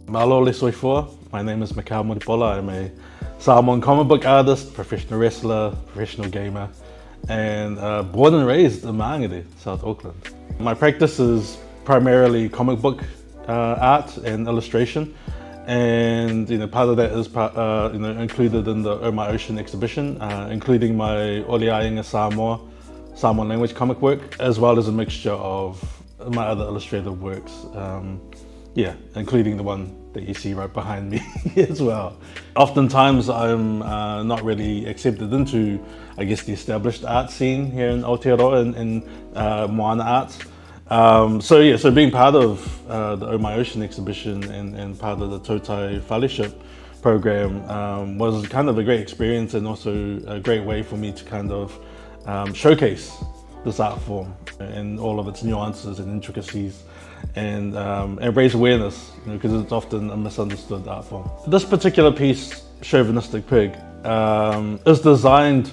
Malole soifua. My name is Michel Mulipola. I'm a Samoan comic book artist, professional wrestler, professional gamer, and born and raised in Maangere, South Auckland. My practice is primarily comic book art and illustration, and part of that is included in the Oh My Ocean exhibition, including my Oliainga Samoa, Samoan language comic work, as well as a mixture of my other illustrative works. Including the one that you see right behind me as well. Oftentimes I'm not really accepted into, I guess, the established art scene here in Aotearoa and Moana arts. So being part of the Oh My Ocean exhibition and part of the Tautai fellowship program was kind of a great experience, and also a great way for me to kind of showcase this art form and all of its nuances and intricacies, and raise awareness, because it's often a misunderstood art form. This particular piece, Chauvinistic Pig, is designed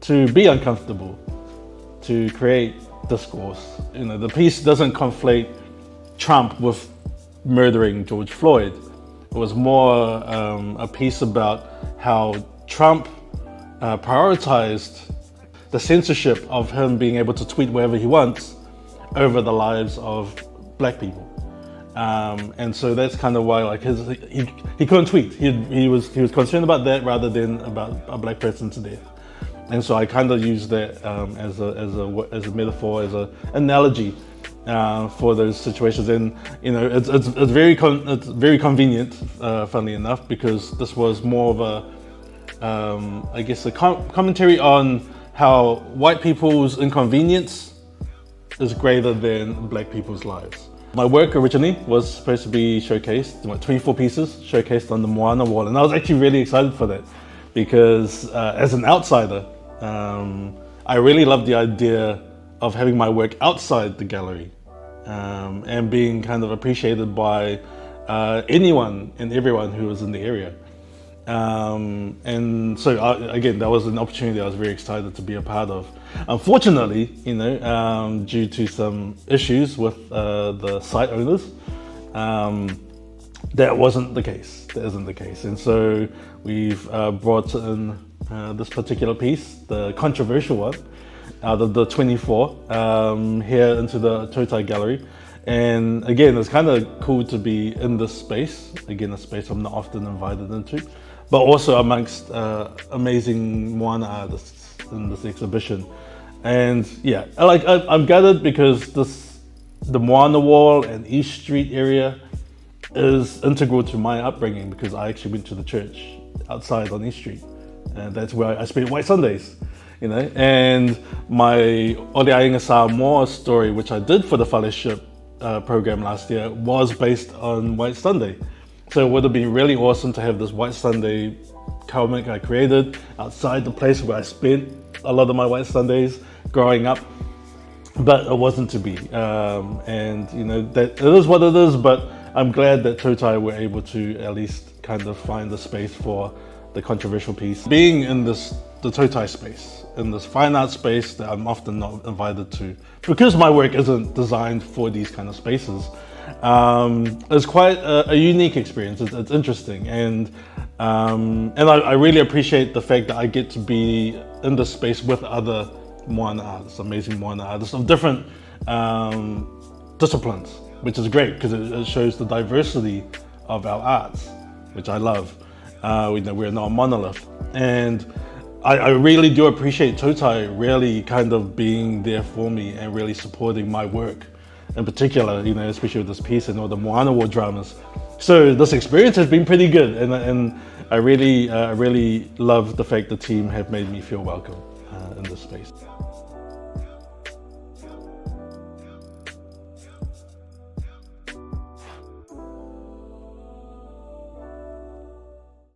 to be uncomfortable, to create discourse. The piece doesn't conflate Trump with murdering George Floyd. It was more a piece about how Trump prioritized the censorship of him being able to tweet wherever he wants over the lives of black people. And so that's kind of why he couldn't tweet. He was concerned about that rather than about a black person's death. And so I kind of use that as a metaphor, as an analogy for those situations. And it's very convenient, funnily enough, because this was more of a commentary on how white people's inconvenience is greater than black people's lives. My work originally was supposed to be showcased, 24 pieces showcased on the Moana Wall, and I was actually really excited for that, because as an outsider, I really loved the idea of having my work outside the gallery and being kind of appreciated by anyone and everyone who was in the area. And so again, that was an opportunity I was very excited to be a part of. Unfortunately, due to some issues with the site owners, that wasn't the case. That isn't the case. And so we've brought in this particular piece, the controversial one, out of the 24, here into the Tautai gallery. And again, it's kind of cool to be in this space, again, a space I'm not often invited into, but also amongst amazing Moana artists in this exhibition. And yeah, I'm gutted because the Moana Wall and East Street area is integral to my upbringing, because I actually went to the church outside on East Street, and that's where I spent White Sundays. And my Oliainga Samoa story, which I did for the fellowship program last year, was based on White Sunday. So it would have been really awesome to have this White Sunday comic I created outside the place where I spent a lot of my White Sundays growing up, but it wasn't to be. And that it is what it is, but I'm glad that Tautai were able to at least kind of find a space for the controversial piece. Being in the Tautai space, in this fine art space that I'm often not invited to, because my work isn't designed for these kind of spaces, it's quite a unique experience. It's interesting, and I really appreciate the fact that I get to be in this space with other Moana artists, amazing Moana artists of different disciplines, which is great because it shows the diversity of our arts, which I love. We're not a monolith, and I really do appreciate Tautai really kind of being there for me and really supporting my work in particular, especially with this piece and all the Moana Wall dramas. So this experience has been pretty good, and I really love the fact the team have made me feel welcome in this space.